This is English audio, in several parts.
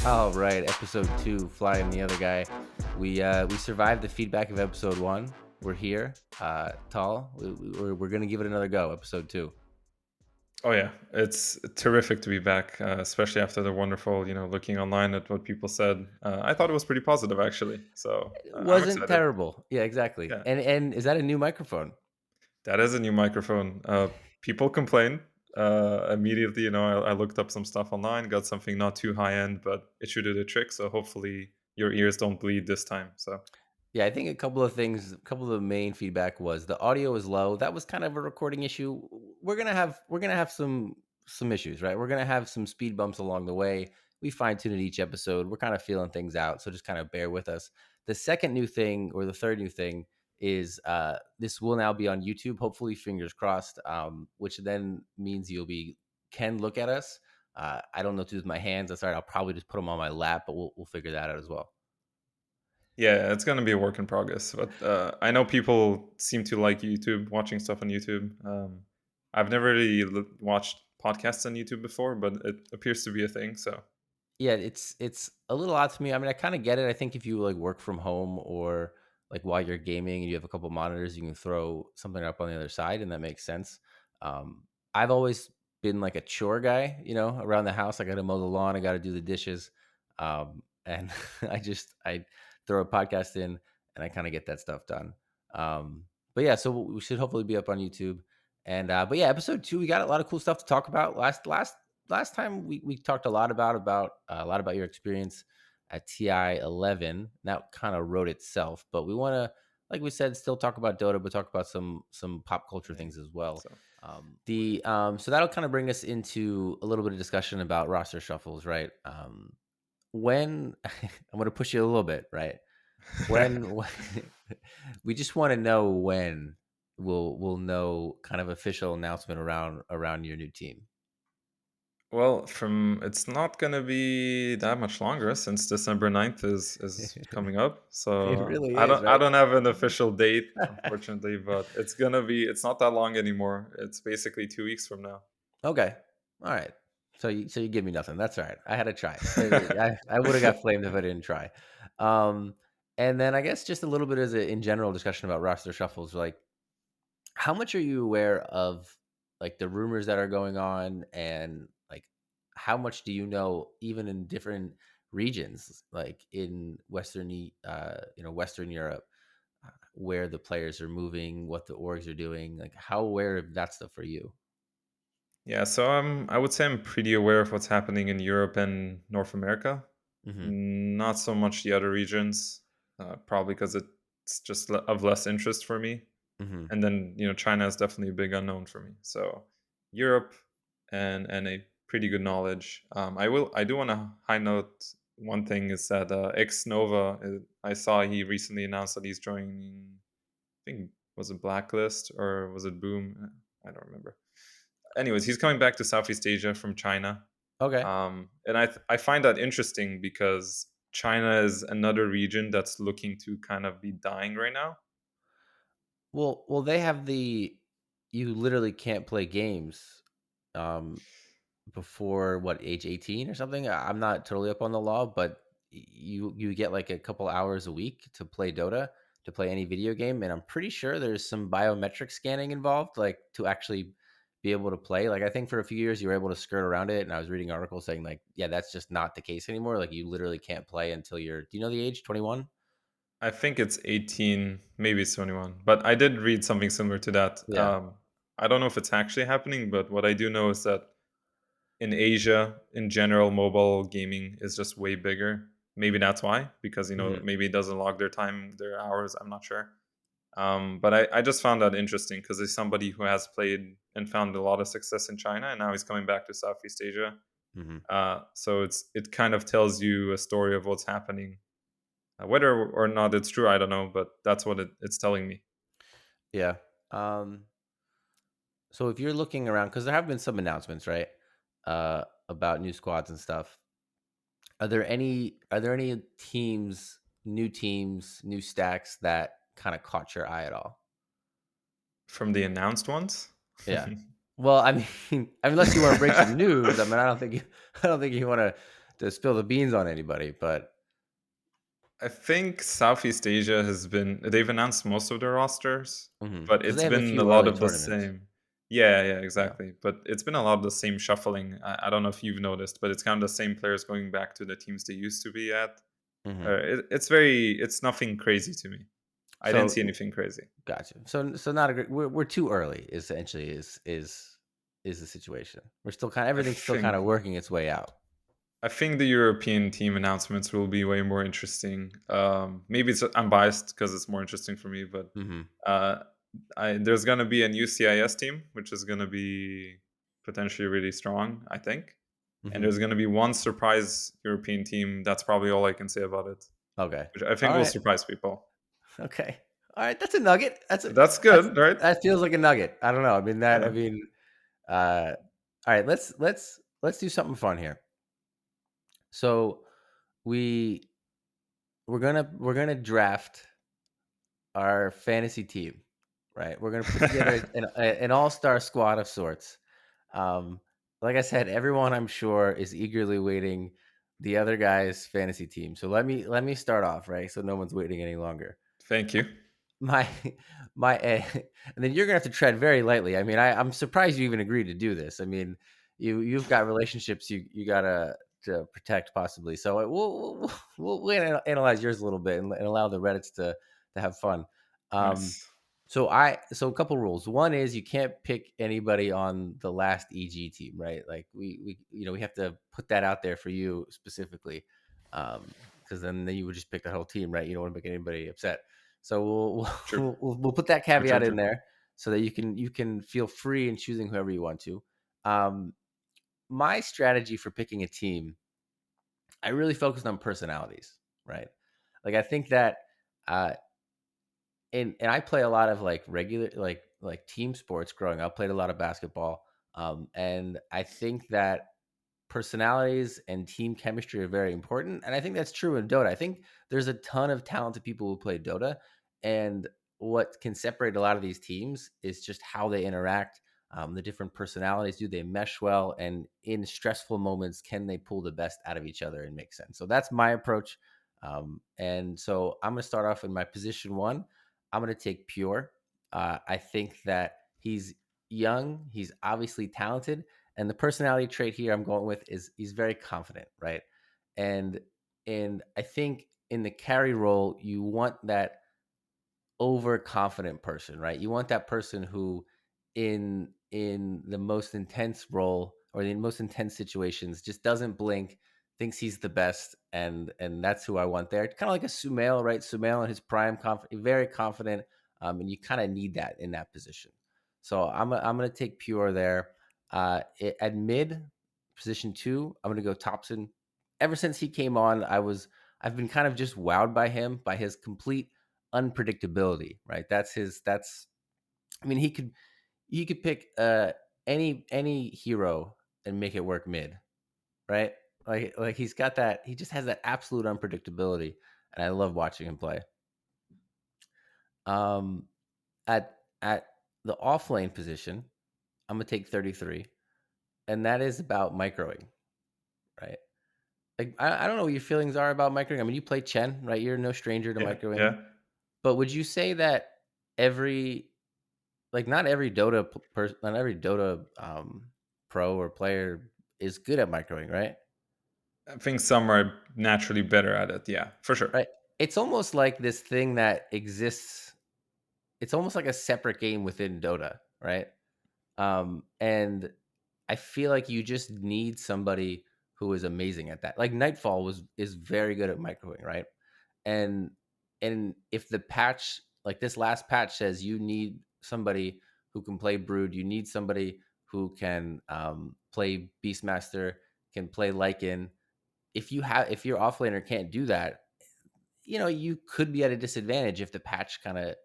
All right, episode 2, flying the other guy. We survived the feedback of episode 1. We're here, tall. We're gonna give it another go. Episode 2. Oh yeah, it's terrific to be back, especially after the wonderful, looking online at what people said. I thought it was pretty positive actually, so It I'm wasn't excited. terrible. Yeah, exactly. Yeah, And is that a new microphone? that is a new microphone. People complain immediately. I looked up some stuff online, got something not too high end, but it should do the trick. So hopefully your ears don't bleed this time. So Yeah, I think a couple of things. A couple of the main feedback was the audio is low. That was kind of a recording issue. We're gonna have some issues, right? We're gonna have some speed bumps along the way. We fine tune it each episode. We're kind of feeling things out, so just kind of bear with us. The second new thing, or the third new thing, is this will now be on YouTube. Hopefully, fingers crossed. Which then means can look at us. I don't know what to do with my hands. That's all right. I'll probably just put them on my lap, but we'll figure that out as well. yeah, it's gonna be a work in progress. But I know people seem to like YouTube, watching stuff on YouTube. I've never really watched podcasts on YouTube before, but it appears to be a thing. So Yeah, it's a little odd to me. I mean, I kind of get it. I think if you like work from home or like while you're gaming and you have a couple monitors, you can throw something up on the other side, and that makes sense. I've always been like a chore guy, around the house. I got to mow the lawn, I got to do the dishes, and I throw a podcast in, and I kind of get that stuff done. But yeah, so we should hopefully be up on YouTube. And but yeah, episode 2, we got a lot of cool stuff to talk about. Last time we talked a lot about your experience at TI 11. That kind of wrote itself, but we want to, like we said, still talk about Dota, but talk about some pop culture yeah, things as well. so The So that'll kind of bring us into a little bit of discussion about roster shuffles, right? When I'm going to push you a little bit, right? When we just want to know when we'll know kind of official announcement around your new team. well, from it's not gonna be that much longer since December 9th is coming up. It So really I is, don't I right? don't have an official date, unfortunately, but it's not that long anymore. It's basically 2 weeks from now. Okay. All right. So you give me nothing. That's all right. I had to try. I would have got flamed if I didn't try. Um, and then I guess just a little bit as a in general discussion about roster shuffles. Like, how much are you aware of like the rumors that are going on, and like how much do you know even in different regions, like in Western Europe, where the players are moving, what the orgs are doing? Like, how aware of that stuff are you? Yeah, so I would say I'm pretty aware of what's happening in Europe and North America. Hmm. Not so much the other regions, probably because it's just of less interest for me. Hmm. And then China is definitely a big unknown for me. So Europe and a pretty good knowledge. I do want to high note one thing is that X Nova. I saw he recently announced that he's joining. I think was it Blacklist or was it Boom? I don't remember. Anyways, he's coming back to Southeast Asia from China, Okay. and I find that interesting because China is another region that's looking to kind of be dying right now. Well, they have you literally can't play games um before what, age 18 or something. I'm not totally up on the law, but you get like a couple hours a week to play Dota, to play any video game, and I'm pretty sure there's some biometric scanning involved, like to actually be able to play. Like, I think for a few years you were able to skirt around it, and I was reading articles saying like, yeah, that's just not the case anymore. Like, you literally can't play until do you know the age, 21? I think it's 18, maybe it's 21, but I did read something similar to that. Yeah. I don't know if it's actually happening, but what I do know is that in Asia, in general, mobile gaming is just way bigger. Maybe that's why, because Hmm. maybe it doesn't log their time, their hours. I'm not sure. But I just found that interesting because he's somebody who has played and found a lot of success in China, and now he's coming back to Southeast Asia. Hmm. So it kind of tells you a story of what's happening. Whether or not it's true, I don't know, but that's what it's telling me. Yeah. Um, so if you're looking around, because there have been some announcements, right, about new squads and stuff. Are there any teams, new stacks that kind of caught your eye at all? From the announced ones? Yeah. Well, I mean, unless you want to break some news, I mean, I don't think you want to to spill the beans on anybody, but I think Southeast Asia they've announced most of their rosters, but because they it's have a been a few lot early of the tournaments. same. Yeah, Yeah. exactly. But it's been a lot of the same shuffling. I don't know if you've noticed, but it's kind of the same players going back to the teams they used to be at. Hmm. It's nothing crazy to me. I didn't see So anything crazy. gotcha. So not a great. We're too early. Essentially, is the situation. We're still kind of I everything's still kind think of working its way out. I think the European team announcements will be way more interesting. Maybe I'm biased because it's more interesting for me, but Hmm. uh, there's going to be a new CIS team, which is going to be potentially really strong, I think. And Hmm. there's going to be one surprise European team. That's probably all I can say about it, Okay. which I All think will right. surprise people. Okay. All right. That's a nugget. That's That's good, right? that feels like a nugget. I don't know. I mean that. I Yeah. mean. All right. Let's do something fun here. So we we're gonna draft our fantasy team, right? We're gonna put together an all-star squad of sorts. Um, like I said, everyone I'm sure is eagerly waiting the other guy's fantasy team. So let me start off, right? So no one's waiting any longer. Thank you. My and then you're gonna have to tread very lightly. I mean, I'm surprised you even agreed to do this. I mean, you've got relationships you gotta to protect possibly. So we'll analyze yours a little bit and allow the Reddits to have fun. Um, Nice. so a couple rules. One is you can't pick anybody on the last EG team, right? Like we have to put that out there for you specifically, because then you would just pick the whole team, right? You don't want to make anybody upset. So we'll True. we'll put that True. True. caveat in True. there so that you can feel free in choosing whoever you want to. Um, my strategy for picking a team, I really focused on personalities, right? Like I think that uh, and I play a lot of like regular like team sports growing up. Played a lot of basketball, and I think that personalities and team chemistry are very important, and I think that's true in Dota. I think there's a ton of talented people who play Dota, and what can separate a lot of these teams is just how they interact. The different personalities, do they mesh well, and in stressful moments, can they pull the best out of each other and make sense? So that's my approach. And so I'm going to start off in my position one. I'm going to take Pure. I think that he's young, he's obviously talented, and the personality trait here I'm going with is he's very confident, right? And and I think in the carry role, you want that overconfident person, right? You want that person who in the most intense role or the most intense situations just doesn't blink, thinks he's the best, and that's who I want there. Kind of like a Sumail, right? Sumail in his prime, very confident, and you kind of need that in that position. So I'm gonna take Pure there. At mid position two, I'm gonna go Thompson. Ever since he came on, I've been kind of just wowed by him, by his complete unpredictability, right? That's I mean, he could pick any hero and make it work mid, right? Like he's got that, he just has that absolute unpredictability, and I love watching him play. Um at the off lane position, I'm gonna take 33, and that is about microing, right? Like I don't know what your feelings are about microing. I mean, you play Chen, right? You're no stranger to Yeah. microing. Yeah. But would you say that every not every not every Dota pro or player is good at microing, right? I think some are naturally better at it. Yeah, for sure. Right. It's almost like this thing that exists. It's almost like a separate game within Dota, right? And I feel like you just need somebody who is amazing at that. Like Nightfall is very good at microwing, right? And if the patch, like this last patch, says you need somebody who can play Brood, you need somebody who can play Beastmaster, can play Lycan. If your offlaner can't do that, you could be at a disadvantage if the patch kind of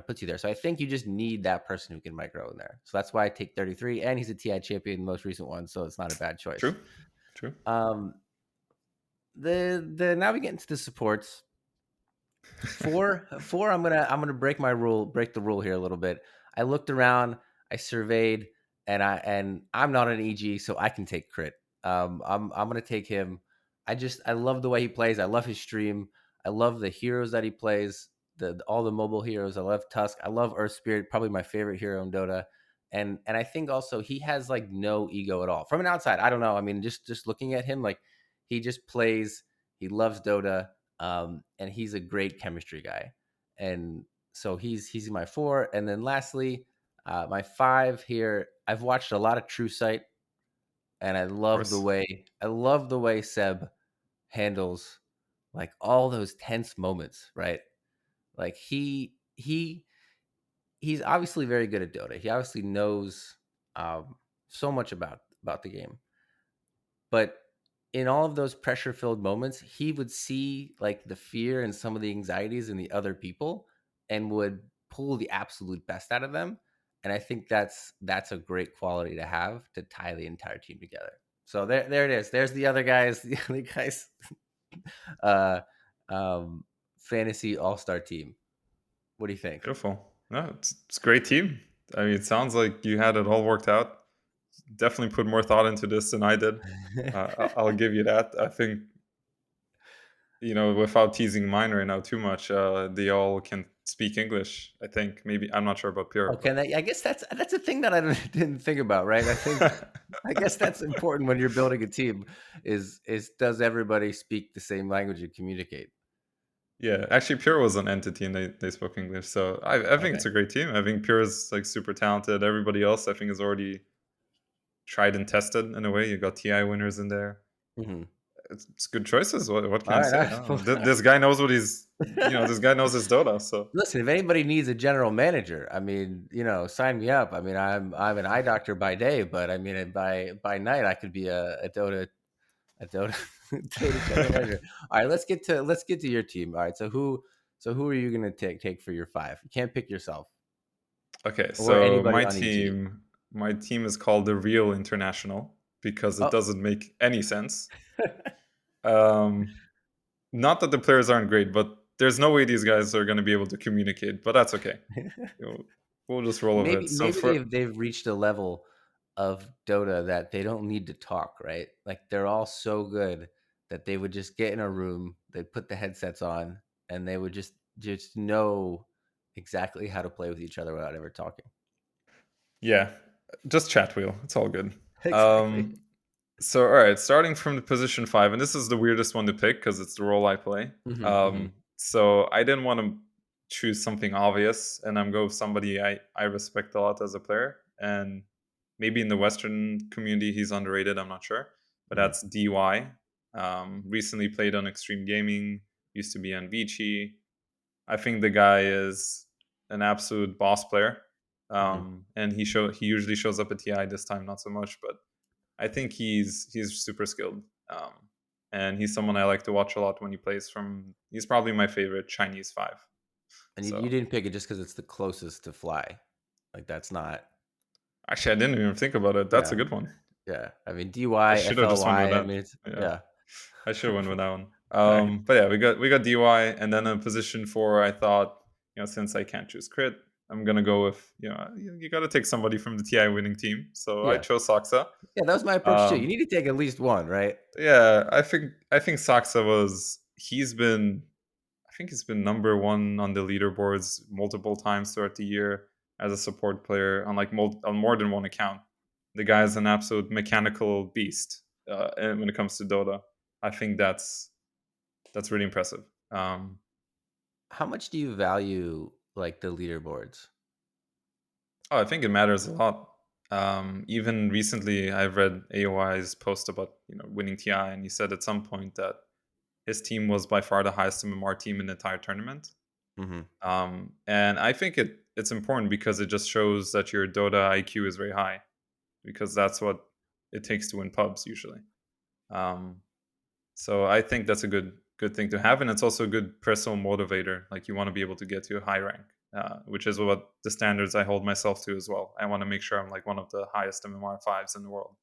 puts you there. So I think you just need that person who can micro in there. So that's why I take 33, and he's a TI champion, the most recent one, so it's not a bad choice. True. True. Um, the now we get into the supports. Four. I'm gonna break the rule here a little bit. I looked around, I surveyed, and I'm not an EG, so I can take crit. I'm gonna take him. I love the way he plays. I love his stream. I love the heroes that he plays. All the mobile heroes. I love Tusk. I love Earth Spirit. Probably my favorite hero in Dota. And I think also he has like no ego at all. From an outside, I don't know. I mean, just looking at him, like he just plays. He loves Dota, and he's a great chemistry guy. And so he's my four. And then lastly, my five here. I've watched a lot of True Sight, and Of course. I love the way Seb handles like all those tense moments, right? Like he's obviously very good at Dota. He obviously knows so much about the game. But in all of those pressure filled moments, he would see like the fear and some of the anxieties in the other people and would pull the absolute best out of them. And I think that's a great quality to have to tie the entire team together. So there it is. There's the other guys, the other guys uh fantasy all-star team. What do you think? Beautiful. No, it's a great team. I mean, it sounds like you had it all worked out. Definitely put more thought into this than I did. I'll give you that. I think, without teasing mine right now too much, they all can speak English. I think maybe I'm not sure about Pure, Okay, I guess that's a thing that I didn't think about, right? but I guess that's important when you're building a team. Is does everybody speak the same language and communicate? yeah, actually, Pure was an entity and they spoke English. So I think it's Okay. a great team. I think Pure is like super talented. Everybody else, I think, is already tried and tested in a way. You got TI winners in there. Hmm. It's good choices. What can All I right. say? This guy knows what he's, this guy knows his Dota. So Listen, if anybody needs a general manager, I mean, sign me up. I mean, I'm an eye doctor by day, but I mean, by night, I could be a Dota Dota general manager. All right, let's get to your team. All right, so who are you gonna take for your five? You can't pick yourself okay, or so anybody my on EG. team, my team is called the Real International because it Oh, doesn't make any sense. Um, Not that the players aren't great, but there's no way these guys are going to be able to communicate. But that's okay. You know, we'll just roll with maybe it. So maybe for they've reached a level of Dota that they don't need to talk, right? Like they're all so good that they would just get in a room, they'd put the headsets on, and they would just know exactly how to play with each other without ever talking. yeah, just chat wheel. It's all good. Exactly. Um, So, all right, starting from the position five, and this is the weirdest one to pick because it's the role I play. Hmm. Hmm. So I didn't want to choose something obvious, and I'm going with somebody I respect a lot as a player, and maybe in the Western community he's underrated. I'm not sure, but Hmm. that's DY. Recently played on Extreme Gaming, used to be on Vici. I think the guy is an absolute boss player, Hmm. and he usually shows up at TI. This time not so much, but I think he's super skilled, and he's someone I like to watch a lot when he plays. He's probably my favorite Chinese five. And you So didn't pick it just because it's the closest to fly. Like that's not. actually, I didn't even think about it. That's Yeah. a good one. Yeah. I mean, I DY, should have just went with FLY. I that. mean, it's Yeah, yeah. I should have went with that one. All right. But yeah, we got DY, and then in position four, I thought since I can't choose crit, I'm gonna go with you got to take somebody from the TI winning team. So I Yeah. chose Saksa. Yeah. That was my approach too. You Um, need to take at least one, right? yeah, I think Saksa I think he's been number one on the leaderboards multiple times throughout the year as a support player on on more than one account. The guy is an absolute mechanical beast, and when it comes to Dota, I think that's really impressive. How much do you value like the leaderboards? I think it matters a lot. Even recently, I've read AOI's post about winning TI, and he said at some point that his team was by far the highest MMR team in the entire tournament. Hmm. And I think it's important because it just shows that your Dota IQ is very high because that's what it takes to win pubs usually. Um, so I think that's a good thing to have, and it's also a good personal motivator. Like you want to be able to get to a high rank, which is what the standards I hold myself to as well. I want to make sure I'm like one of the highest MMR fives in the world.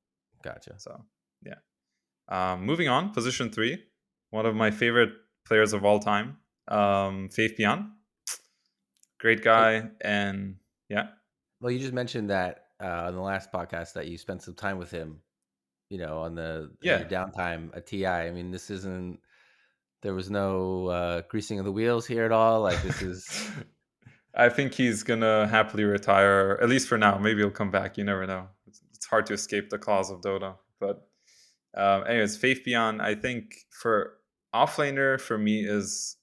Gotcha. So yeah. Moving on, position three, one of my favorite players of all time, Faith Pian. Great Well, guy, and yeah, well, you just mentioned that on the last podcast that you spent some time with him. on the in your Yeah. downtime a TI. I mean, this isn't there was no greasing of the wheels here at all. Like this is I think he's gonna happily retire, at least for now. Maybe he'll come back. You never know. It's hard to escape the claws of Dota. But anyways, Faith Beyond, I think for offlaner for me is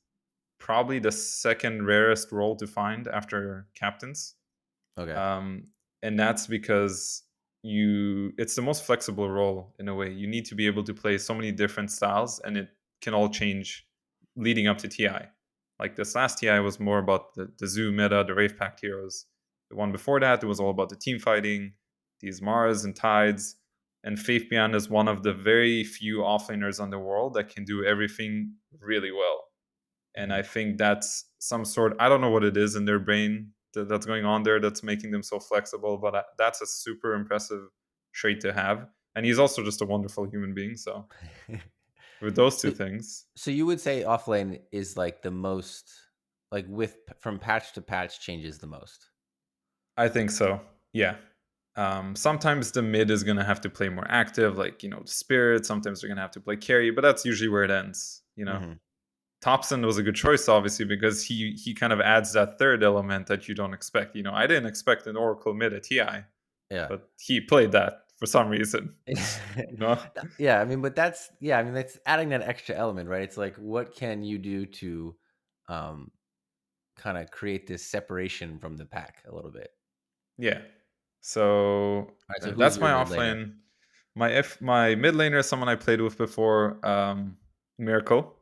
probably the second rarest role to find after captains. okay. um, and that's because it's the most flexible role in a way. You need to be able to play so many different styles, and it can all change leading up to Ti. Like this last Ti was more about the zoo meta, the Wraith Pact heroes. The one before that, it was all about the team fighting, these Mars and Tides. And Faith Beyond is one of the very few offlaners on the world that can do everything really well. And I Mhm. think that's some sort, I don't know what it is in their brain that's going on there that's making them so flexible, but that's a super impressive trait to have. And he's also just a wonderful human being. So with those two So things, so you would say offlane is like the most like from patch to patch changes the most. I think so. Yeah. Sometimes the mid is going to have to play more active, like, the spirit. Sometimes they're going to have to play carry, but that's usually where it ends. Mhm. Thompson was a good choice, obviously, because he kind of adds that third element that you don't expect. I didn't expect an Oracle mid at TI, Yeah. but he played that for some reason. you know? Yeah, I mean, but I mean, that's adding that extra element, right? It's like, what can you do to, um, kind of create this separation from the pack a little bit? Yeah. So All right, so who's that's your my mid laner? offlane. My mid laner is someone I played with before, Miracle.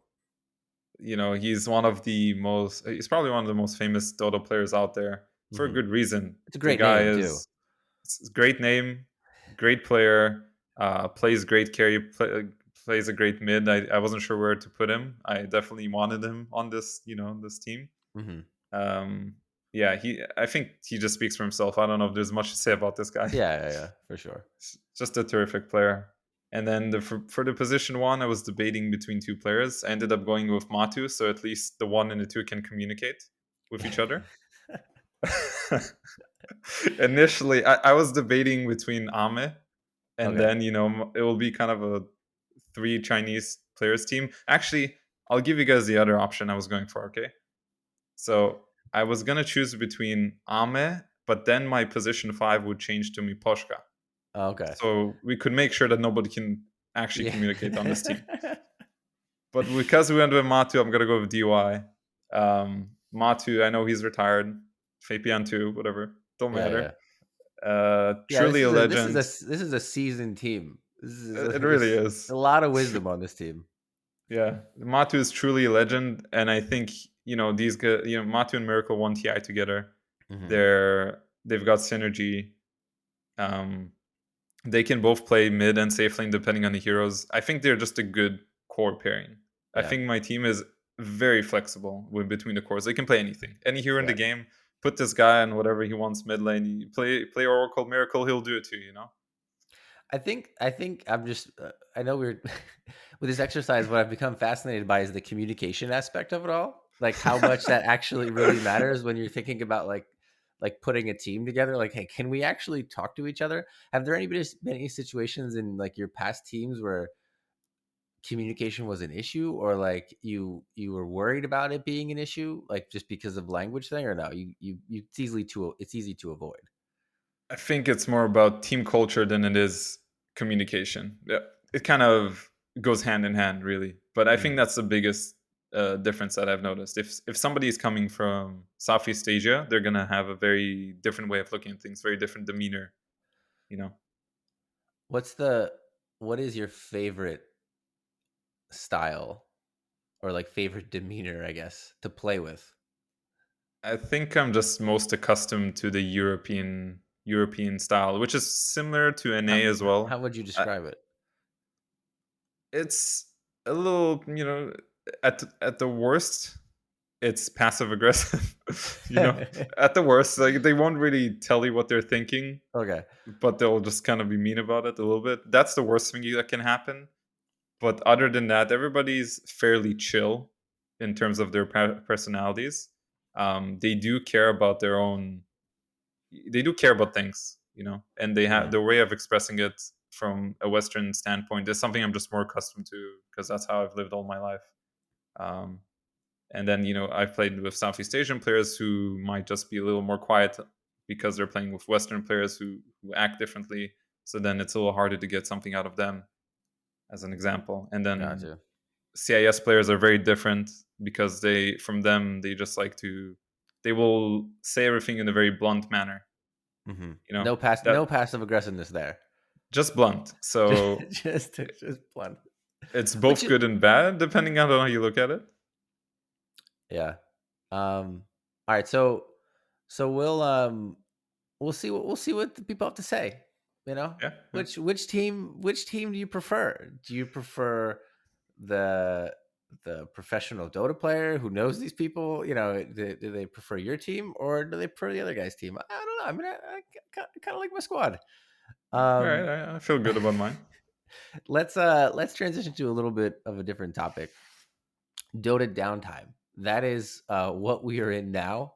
He's probably one of the most famous Dota players out there for a Hmm. good reason. It's a The great guy name too. is it's a great name, great player, plays great carry, plays a great mid. I wasn't sure where to put him. I definitely wanted him on this team. Hmm. Um, yeah, I think he just speaks for himself. I don't know if there's much to say about this guy. Yeah, for sure. Just a terrific player. And then for the position one, I was debating between two players. I ended up going with Matu, so at least the one and the two can communicate with each other. Initially, I was debating between Ame, and Okay. then it will be kind of a three Chinese players team. Actually, I'll give you guys the other option I was going for. Okay, so I was gonna choose between Ame, but then my position 5 would change to Miposhka, Okay. so we could make sure that nobody can actually Yeah. communicate on this team. But because we went with Matu, I'm gonna go with DY. Matu, I know he's retired. Fabian too, whatever, don't Yeah. matter. Yeah, Truly a legend. this is a seasoned team. It really There's a is. lot of wisdom on this team. Yeah, Matu is truly a legend, and I think these guys, Matu and Miracle won TI together. Hmm. They've got synergy. Um, they can both play mid and safe lane depending on the heroes. I think they're just a good core pairing. I Yeah. think my team is very flexible between the cores. They can play anything, any hero in the Yeah. game. Put this guy on whatever he wants mid lane. You play Oracle Miracle, he'll do it too. I think I'm just I know we're with this exercise. What I've become fascinated by is the communication aspect of it all. Like how much that actually really matters when you're thinking about like putting a team together. Like, hey, can we actually talk to each other? Have there been any situations in like your past teams where communication was an issue, or like you were worried about it being an issue, like just because of language thing, or no? It's easy to avoid. I think it's more about team culture than it is communication. Yeah, it kind of goes hand in hand, really. But I think Mhm. that's the biggest difference that I've noticed. If somebody is coming from Southeast Asia, they're gonna have a very different way of looking at things, very different demeanor. You know, What's the what is your favorite style or like favorite demeanor, I guess, to play with? I think I'm just most accustomed to the European style, which is similar to NA as How well. would you Uh, describe it? it's a little, at the worst, it's passive aggressive. you know, at the worst, like they won't really tell you what they're thinking, Okay. but they'll just kind of be mean about it a little bit. That's the worst thing that can happen. But other than that, everybody's fairly chill in terms of their personalities. They do care about they do care about things, and they have Mhm. their way of expressing it. from a Western standpoint. It's something I'm just more accustomed to because that's how I've lived all my life. Um, and then I've played with Southeast Asian players who might just be a little more quiet because they're playing with Western players who act differently. So then it's a little harder to get something out of them, as an example. And then Gotcha. CIS players are very different because they just like to they will say everything in a very blunt manner. Hmm. You know that No passive aggressiveness there. just blunt. just So just blunt. it's Which both is good and bad depending on how you look at it. yeah. All right. So we'll see what the people have to say. You know, Yeah, yeah. which team do you prefer? Do you prefer the the professional Dota player who knows these people? You know, do they prefer your team or do they prefer the other guy's team? I don't know. I mean, I kind of like my squad. All right, Um, I feel good about mine. let's transition to a little bit of a different topic. Dota Downtime. That is what we are in now.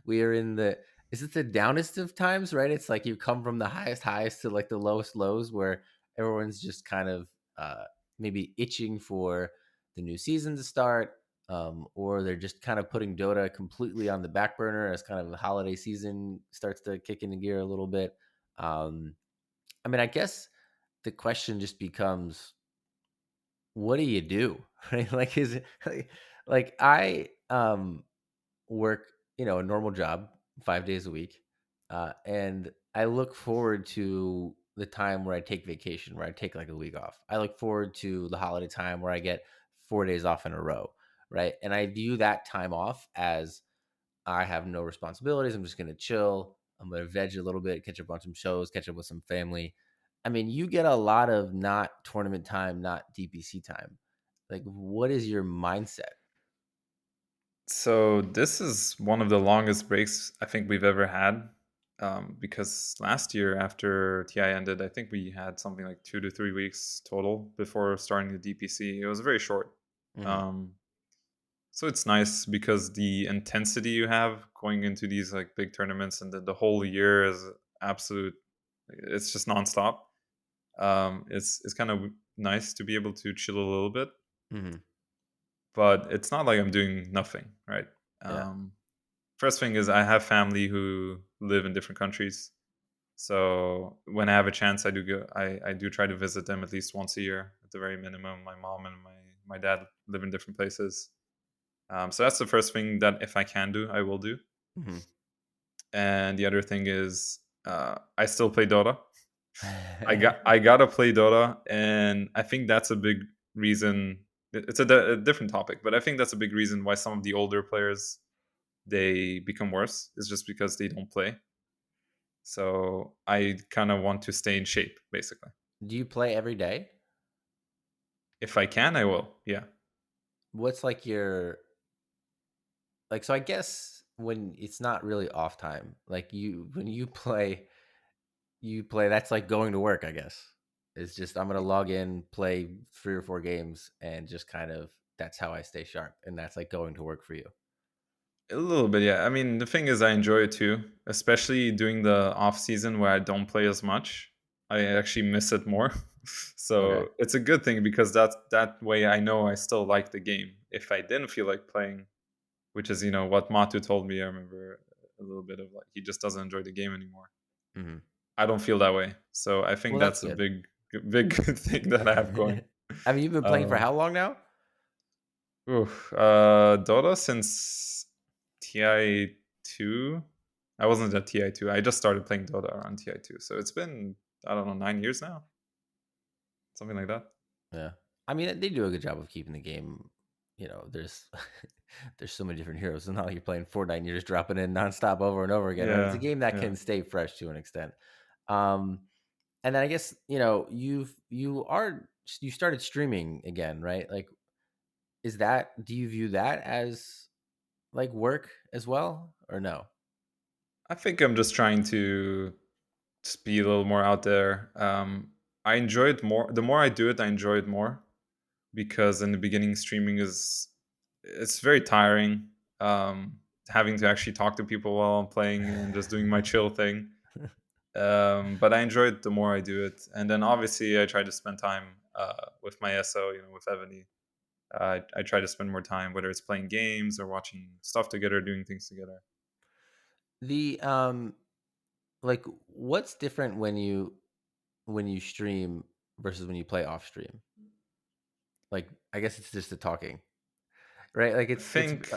We are in the is it the downest of times, right? It's like you come from the highest highs to like the lowest lows where everyone's just kind of uh maybe itching for the new season to start. Or they're just kind of putting Dota completely on the back burner as kind of the holiday season starts to kick into gear a little bit. I mean, I guess the question just becomes what do you do? Right? Like is it like I work, you know, a normal job 5 days a week. And I look forward to the time where I take vacation, where I take like a week off. I look forward to the holiday time where I get 4 days off in a row, right? And I view that time off as I have no responsibilities. I'm just going to chill. I'm going to veg a little bit, catch up on some shows, catch up with some family. I mean, you get a lot of not tournament time, not DPC time. Like, what is your mindset? So this is one of the longest breaks I think we've ever had. Because last year after TI ended, I think we had something like 2 to 3 weeks total before starting the DPC. It was very short. Hmm. Um, so it's nice because the intensity you have going into these like big tournaments and the whole year is absolute. It's just nonstop. It's kind of nice to be able to chill a little bit, Hmm. but it's not like I'm doing nothing, right? Yeah. Um, First thing is I have family who live in different countries. So when I have a chance, I do try to visit them at least once a year at the very minimum. My mom and my dad live in different places. So that's the first thing that if I can do, I will do. Hmm. And the other thing is I still play Dota. I gotta play Dota, and I think that's a big reason. It's a different topic, but I think that's a big reason why some of the older players they become worse. Is just because they don't play. So I kind of want to stay in shape, basically. Do you play every day? If I can, I will. Yeah. What's like your like? So I guess when it's not really off time, like you when you play. That's like going to work. I guess it's just I'm gonna log in, play 3 or 4 games, and just kind of that's how I stay sharp, and that's like going to work for you. A little bit, yeah. I mean, the thing is, I enjoy it too, especially during the off season where I don't play as much. I actually miss it more, Okay. so it's a good thing because that way I know I still like the game. If I didn't feel like playing, which is what Matu told me, I remember a little bit of like he just doesn't enjoy the game anymore. Hmm. I don't feel that way, so I think Well, that's that's a good. big good thing that I have going. I mean, you've been playing for Um, how long now? Dota since TI 2. I wasn't at TI 2. I just started playing Dota around TI 2. So it's been, I don't know, 9 years now, something like that. Yeah. I mean, they do a good job of keeping the game. You know, there's there's so many different heroes. It's not like you're playing Fortnite and you're just dropping in nonstop over and over again, right? It's a Yeah, game that yeah. can stay fresh to an extent. Um, and then I guess you know you started streaming again, right? Like, is that do you view that as like work as well, or no? I think I'm just trying to just be a little more out there. I enjoy it more. The more I do it, I enjoy it more because in the beginning, streaming it's very tiring. Having to actually talk to people while I'm playing and just doing my chill thing. But I enjoy it the more I do it, and then obviously I try to spend time with my SO, with Ebony. I try to spend more time, whether it's playing games or watching stuff together, doing things together. The like what's different when you stream versus when you play off stream? Like I guess it's just the talking, right? Like I think.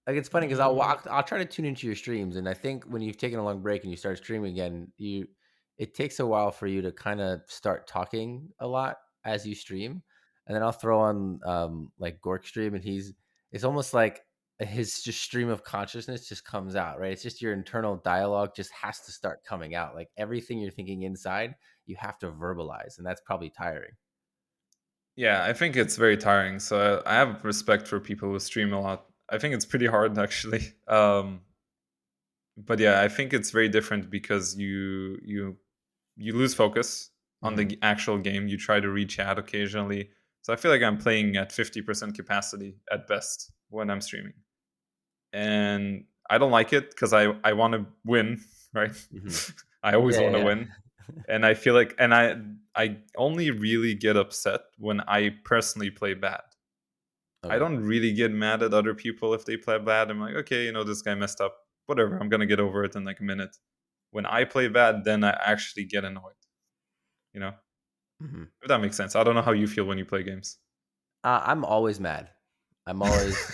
it's funny because mm, I'll try to tune into your streams, and I think when you've taken a long break and you start streaming again, it takes a while for you to kind of start talking a lot as you stream, and then I'll throw on like Gork stream, and it's almost like his just stream of consciousness just comes out, right? It's just your internal dialogue just has to start coming out, like everything you're thinking inside, you have to verbalize, and that's probably tiring. Yeah, I think it's very tiring. So I have respect for people who stream a lot. I think it's pretty hard actually. But yeah, I think it's very different because you lose focus on Hmm. the actual game. You try to reach out occasionally. So I feel like I'm playing at 50% capacity at best when I'm streaming. And I don't like it because I want to win, right? Hmm. I always Yeah, want to yeah, win. And I feel like and I only really get upset when I personally play bad. yeah. I Okay. don't really get mad at other people if they play bad. I'm like, okay, this guy messed up. Whatever, I'm gonna get over it in like a minute. When I play bad, then I actually get annoyed. You know, Mhm. if that makes sense. I don't know how you feel when you play games. I'm always mad. I'm always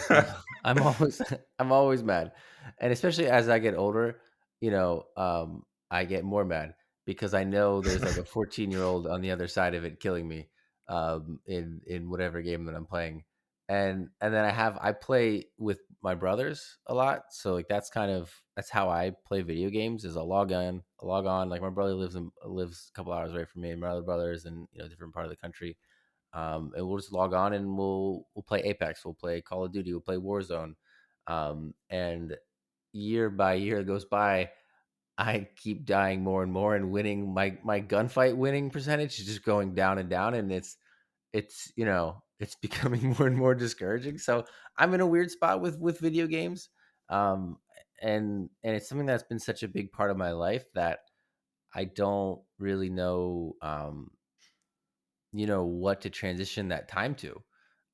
I'm always I'm always mad, and especially as I get older, I get more mad because I know there's like a 14-year-old on the other side of it killing me, in whatever game that I'm playing, and then I play with my brothers a lot, so like that's how I play video games. Is I log on. Like my brother lives a couple hours away from me. My other brother is in different part of the country, and we'll just log on and we'll play Apex, we'll play Call of Duty, we'll play Warzone, and year by year goes by, I keep dying more and more and winning. My gunfight winning percentage is just going down and down, and it's becoming more and more discouraging. So I'm in a weird spot with video games, um, and it's something that's been such a big part of my life that I don't really know. What to transition that time to,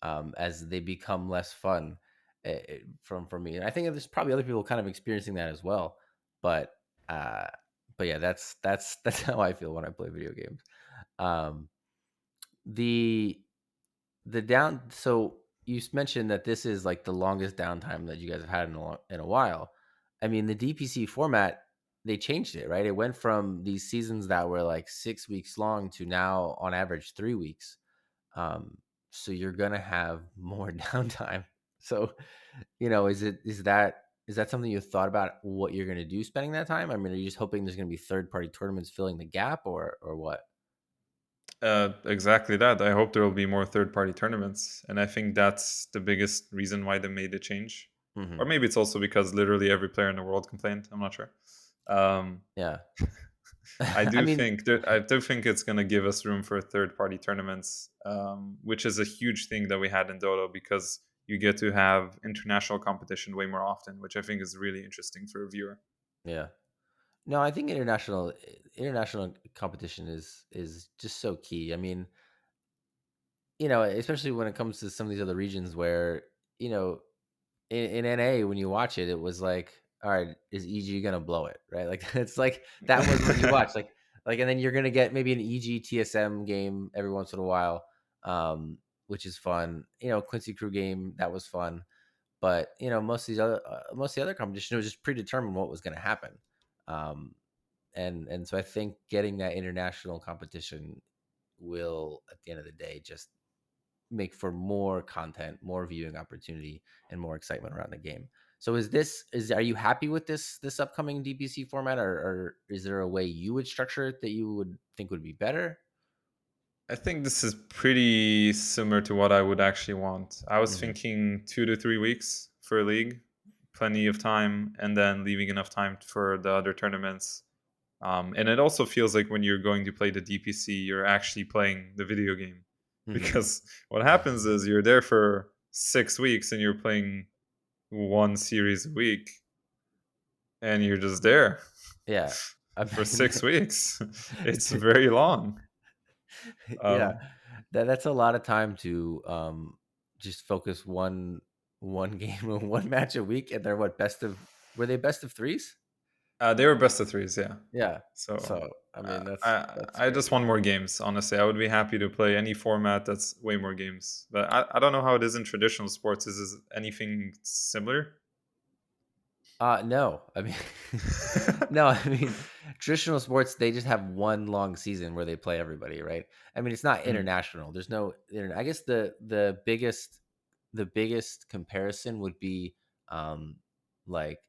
as they become less fun, for me. And I think there's probably other people kind of experiencing that as well. But uh, but yeah, that's how I feel when I play video games. Um, the the down. So mentioned that this is like the longest downtime that you guys have had in a while. I mean, the DPC format, they changed it, right? It went from these seasons that were like 6 weeks long to now on average 3 weeks. um, so you're gonna have more downtime. So, is that something you thought about what you're gonna do spending that time? I mean, are you just hoping there's gonna be third party tournaments filling the gap, or what? Exactly that. I hope there will be more third-party tournaments, and I think that's the biggest reason why they made the change. Or Hmm. maybe it's also because literally every player in the world complained. I'm not sure. Um, Yeah. I I do mean, think I do think it's going to give us room for third-party tournaments, which is a huge thing that we had in Dota because you get to have international competition way more often, which I think is really interesting for a viewer. yeah. No, I think international competition is just so key. I mean, especially when it comes to some of these other regions where, you know, in NA when you watch it, it was like, all right, is EG gonna blow it, right? Like it's like that was what you watch, and then you're gonna get maybe an EG TSM game every once in a while, which is fun. Quincy Crew game that was fun, but most of the other competition was just predetermined what was gonna happen, um, and so I think getting that international competition will, at the end of the day, just make for more content, more viewing opportunity, and more excitement around the game. So are you happy with this upcoming DPC format, or is there a way you would structure it that you would think would be better? I think this is pretty similar to what I would actually want. I was Hmm. thinking 2 to 3 weeks for a league, plenty of time, and then leaving enough time for the other tournaments. And it also feels like when you're going to play the DPC, you're actually playing the video game. Hmm. Because what happens is you're there for 6 weeks and you're playing one series a week and you're just there. Yeah. I for mean, 6 weeks. It's very long. yeah, Um, that's a lot of time to just focus one game and one match a week, and they're what best of were they best of threes? they were best of threes, yeah. Yeah. So So I mean that's I just crazy. want more games. Honestly, I would be happy to play any format that's way more games. But I don't know how it is in traditional sports. Is anything similar? No, I mean, no, I mean, traditional sports, they just have one long season where they play everybody, right? I mean, it's not Mm, international. There's no internet. I guess the biggest comparison would be like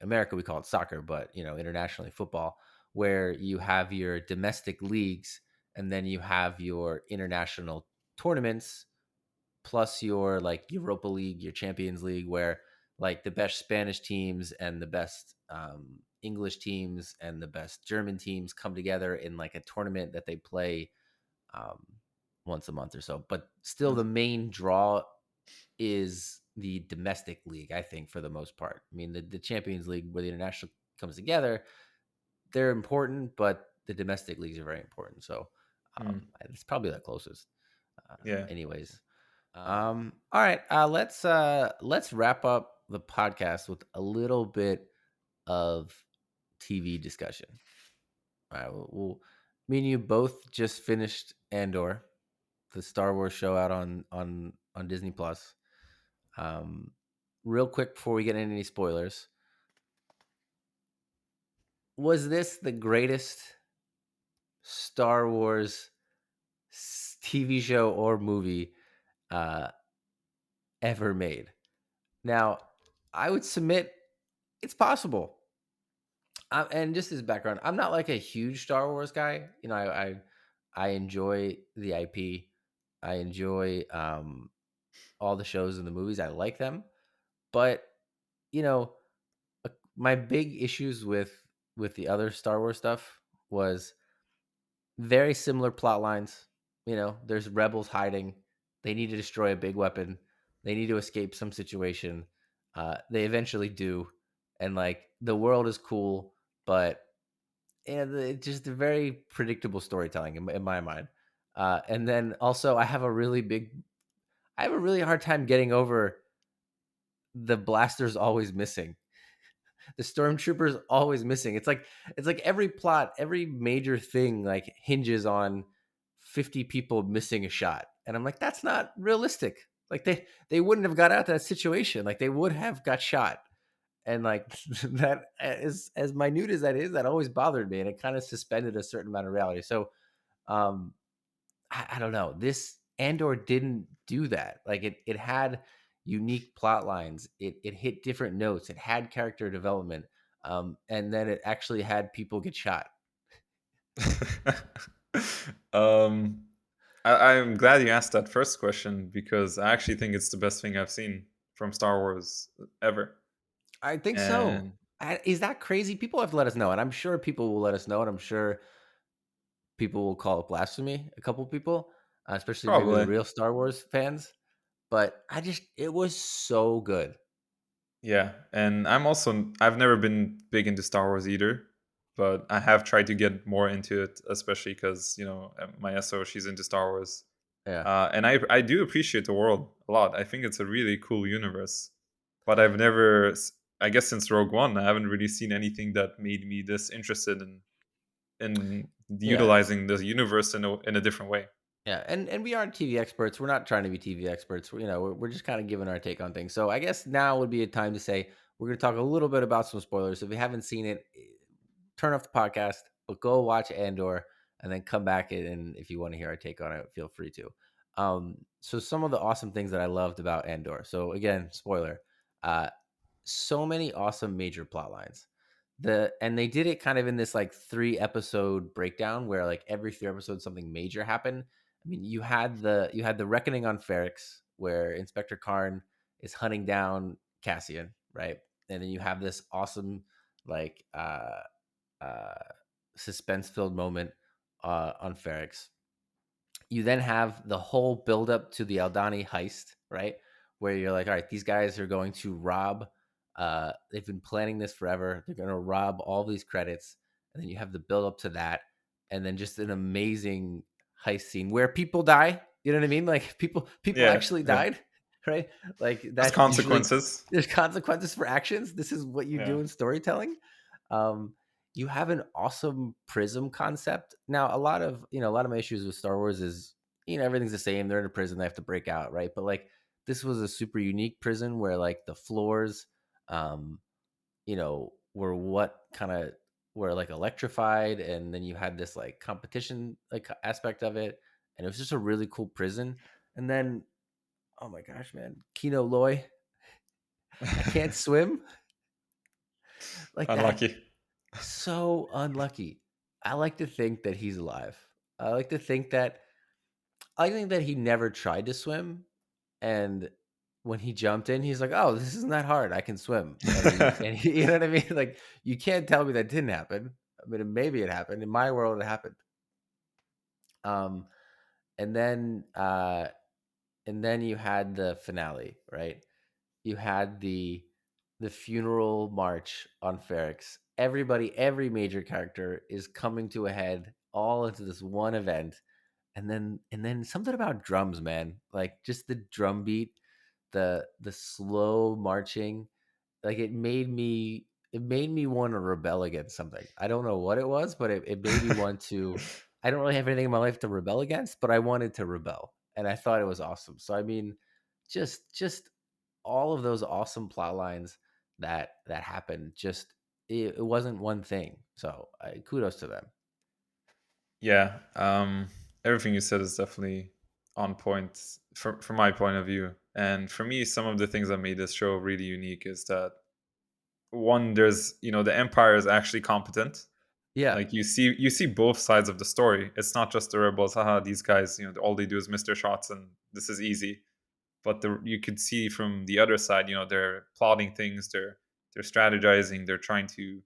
America, we call it soccer, but internationally football, where you have your domestic leagues and then you have your international tournaments plus your like Europa League, your Champions League, where like the best Spanish teams and the best English teams and the best German teams come together in like a tournament that they play um, once a month or so. But still, uh, the main draw is the domestic league, I think, for the most part. I mean, the Champions League, where the international comes together, they're important, but the domestic leagues are very important. So mm, it's probably the closest. yeah. Anyways, all right, let's wrap up the podcast with a little bit of TV discussion. All right, me and you both just finished Andor, the Star Wars show out on Disney Plus. Um, real quick before we get into any spoilers, was this the greatest Star Wars TV show or movie uh, ever made? Now, I would submit it's possible. And just as background, I'm not like a huge Star Wars guy. I enjoy the IP. I enjoy all the shows and the movies. I like them, but you know, my big issues with the other Star Wars stuff was very similar plot lines. There's rebels hiding. They need to destroy a big weapon. They need to escape some situation. They eventually do, and like the world is cool, but it's just a very predictable storytelling in my mind. And then also, I have a really hard time getting over the blasters always missing, the stormtroopers always missing. It's like every plot, every major thing like hinges on 50 people missing a shot, and I'm like, that's not realistic. Like they wouldn't have got out of that situation. Like they would have got shot, and like that is as minute as that is, that always bothered me, and it kind of suspended a certain amount of reality. So um I don't know, this Andor didn't do that. Like it had unique plot lines, it hit different notes, it had character development, and then it actually had people get shot. um, I'm glad you asked that first question because I actually think it's the best thing I've seen from Star Wars ever. I think so. And Is that crazy? People have let us know, and I'm sure people will let us know, and I'm sure people will call it blasphemy, a couple people, especially maybe the probably, real Star Wars fans. But it was so good. yeah. And I've never been big into Star Wars either, but I have tried to get more into it, especially because my SO, she's into Star Wars. Yeah. And I do appreciate the world a lot. I think it's a really cool universe. But I've never, I guess since Rogue One, I haven't really seen anything that made me this interested in Yeah. utilizing the universe in a different way. Yeah, and we aren't TV experts. We're not trying to be TV experts. We're just kind of giving our take on things. So I guess now would be a time to say we're going to talk a little bit about some spoilers. If you haven't seen it, turn off the podcast, but go watch Andor and then come back and if you want to hear our take on it, feel free to. So some of the awesome things that I loved about Andor. So again, spoiler. Uh, so many awesome major plot lines. And they did it kind of in this like 3 episode breakdown where like every 3 episodes something major happened. I mean, you had the reckoning on Ferrix where Inspector Karn is hunting down Cassian, right? And then you have this awesome like uh suspense filled moment on Ferrix. You then have the whole build up to the Aldani heist, right? Where you're like, all right, these guys are going to rob. They've been planning this forever. They're going to rob all these credits, and then you have the build up to that, and then just an amazing heist scene where people die. You know what I mean? Like people Yeah, actually yeah. died, right? Like There's that's usually consequences. there's consequences for actions. This is what you Yeah. do in storytelling. Um, you have an awesome prism concept. Now, a lot of my issues with Star Wars is everything's the same. They're in a prison, they have to break out, right? But like this was a super unique prison where like the floors, um, were what kind of were like electrified, and then you had this like competition like aspect of it, and it was just a really cool prison. And then, oh my gosh, man, Kino Loy, I can't swim like that. Unlucky. So unlucky. I like to think that he's alive. I like to think that I think that he never tried to swim, and when he jumped in, he's like, "Oh, this isn't that hard. I can swim." And you know what I mean? Like, you can't tell me that didn't happen. I mean, maybe it happened. In my world, it happened. Um, and then uh, and then you had the finale, right? You had the funeral march on Ferrix. Every major character is coming to a head all into this one event, and then something about drums, man. Like just the drum beat, the slow marching, like it made me want to rebel against something. I don't know what it was, but it made me want to. I don't really have anything in my life to rebel against, but I wanted to rebel, and I thought it was awesome. So I mean, just all of those awesome plot lines that happened. Just it wasn't one thing. So kudos to them. Yeah, everything you said is definitely on point from my point of view. And for me, some of the things that made this show really unique is that one, there's the Empire is actually competent. Yeah. Like you see both sides of the story. It's not just the rebels. Haha, these guys, all they do is miss their shots, and this is easy. But you could see from the other side, they're plotting things, they're strategizing, they're trying to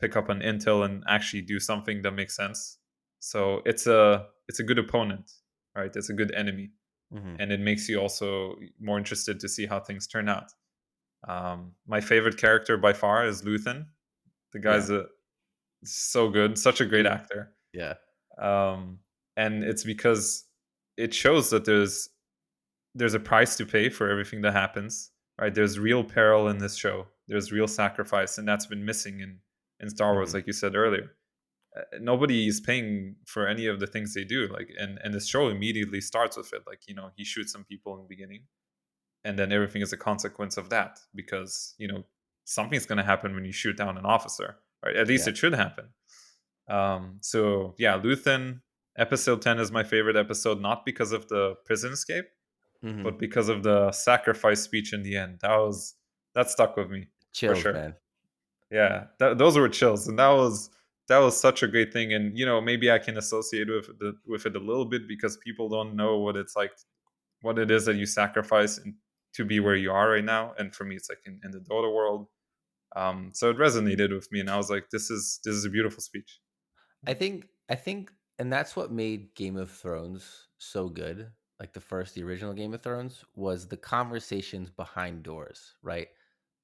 pick up an intel and actually do something that makes sense. So it's a good opponent, right? It's a good enemy, Hmm. and it makes you also more interested to see how things turn out. My favorite character by far is Luthen. The Yeah. guy's so good, such a great He, actor. yeah. um, and it's because it shows that there's a price to pay for everything that happens. Right? There's real peril in this show. There's real sacrifice, and that's been missing in Star Wars, Hmm. like you said earlier. Nobody is paying for any of the things they do. Like, and the show immediately starts with it. Like, he shoots some people in the beginning, and then everything is a consequence of that because something's going to happen when you shoot down an officer. Right? At least Yeah. it should happen. So yeah, Luthen episode 10 is my favorite episode, not because of the prison escape, Hmm. but because of the sacrifice speech in the end. That stuck with me for Chills, sure. man. Yeah, those were chills, and that was such a great thing. And maybe I can associate with it a little bit because people don't know what it's like, what it is that you sacrifice to be where you are right now. And for me, it's like in the Dota world. So it resonated with me, and I was like, this is a beautiful speech. I think and that's what made Game of Thrones so good. Like the original Game of Thrones was the conversations behind doors, right?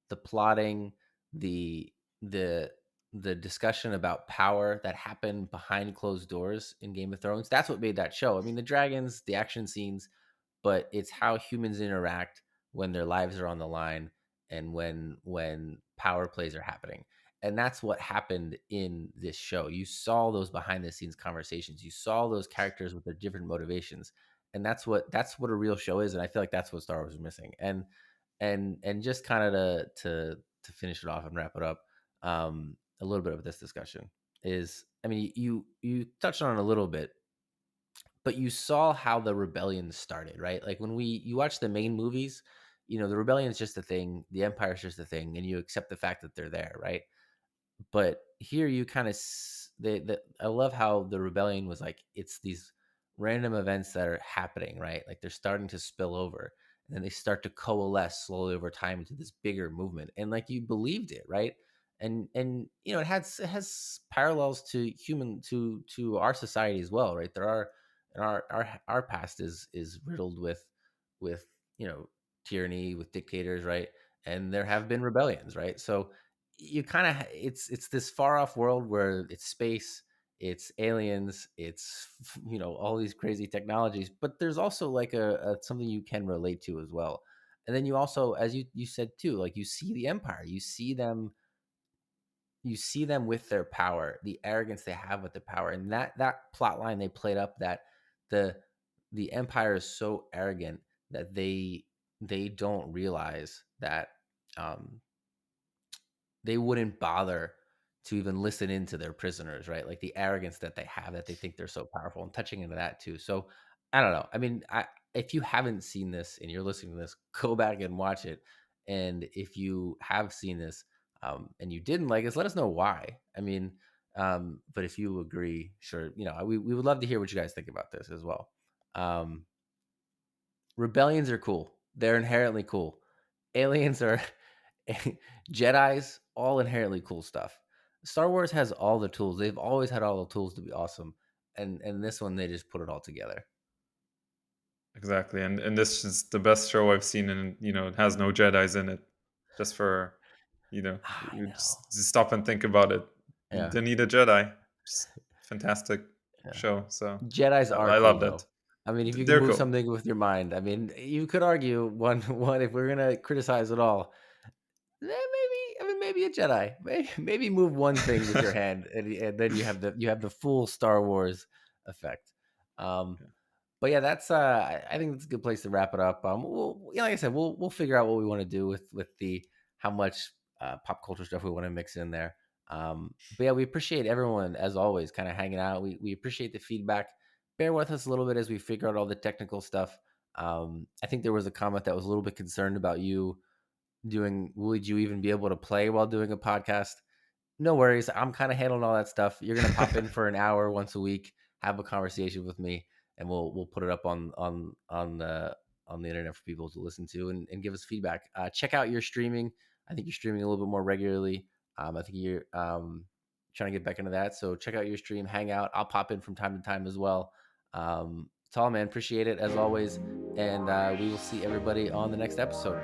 The plotting, the the the discussion about power that happened behind closed doors in Game of Thrones. That's what made that show. I mean, the dragons, the action scenes, but it's how humans interact when their lives are on the line and when power plays are happening. And that's what happened in this show. You saw those behind the scenes conversations. You saw those characters with their different motivations. And that's what a real show is, and I feel like that's what Star Wars is missing. And just kind of to finish it off and wrap it up, a little bit of this discussion is, I mean, you touched on it a little bit, but you saw how the rebellion started, right? Like when you watch the main movies, the rebellion's just a thing, the empire's just a thing, and you accept the fact that they're there, right? But here you kind of I love how the rebellion was like it's these random events that are happening, right? Like they're starting to spill over, and then they start to coalesce slowly over time into this bigger movement, and like you believed it, right? And it has parallels to our society as well, right? There are, and our past is riddled with tyranny, with dictators, right? And there have been rebellions, right? So you kind of it's this far off world where it's space, it's aliens, it's all these crazy technologies, but there's also like a something you can relate to as well. And then you also, as you said too, like you see the empire, you see them with their power, the arrogance they have with the power, and that plot line they played up, that the the empire is so arrogant that they don't realize that um they wouldn't bother to even listen into their prisoners, right? Like the arrogance that they have, that they think they're so powerful, and touching into that too. So I don't know. I mean, if you haven't seen this and you're listening to this, go back and watch it. And if you have seen this and you didn't like us, let us know why. I mean, but if you agree, sure. We would love to hear what you guys think about this as well. Um, Rebellions are cool. They're inherently cool. Aliens are Jedi's, all inherently cool stuff. Star Wars has all the tools. They've always had all the tools to be awesome. And this one they just put it all together. Exactly, and this is the best show I've seen, and it has no Jedi's in it. Just for I you know. just stop and think about it. You Yeah. don't need a Jedi. Just fantastic Yeah. show. So Jedi's are I cool love that. though. I mean, if you can They're move cool. something with your mind, I mean, you could argue one if we're gonna criticize it all, maybe, I mean, maybe a Jedi. Maybe move one thing with your hand, and then you have the full Star Wars effect. Um, Yeah. But yeah, that's I think that's a good place to wrap it up. Like I said, we'll figure out what we want to do with the how much pop culture stuff we want to mix in there. But yeah, we appreciate everyone as always, kind of hanging out. We appreciate the feedback. Bear with us a little bit as we figure out all the technical stuff. I think there was a comment that was a little bit concerned about you doing. Would you even be able to play while doing a podcast? No worries. I'm kind of handling all that stuff. You're gonna pop in for an hour once a week, have a conversation with me, and we'll put it up on the internet for people to listen to, and give us feedback. Check out your streaming. I think you're streaming a little bit more regularly. I think you're trying to get back into that. So check out your stream, hang out. I'll pop in from time to time as well. It's all, man. Appreciate it as always, and we will see everybody on the next episode.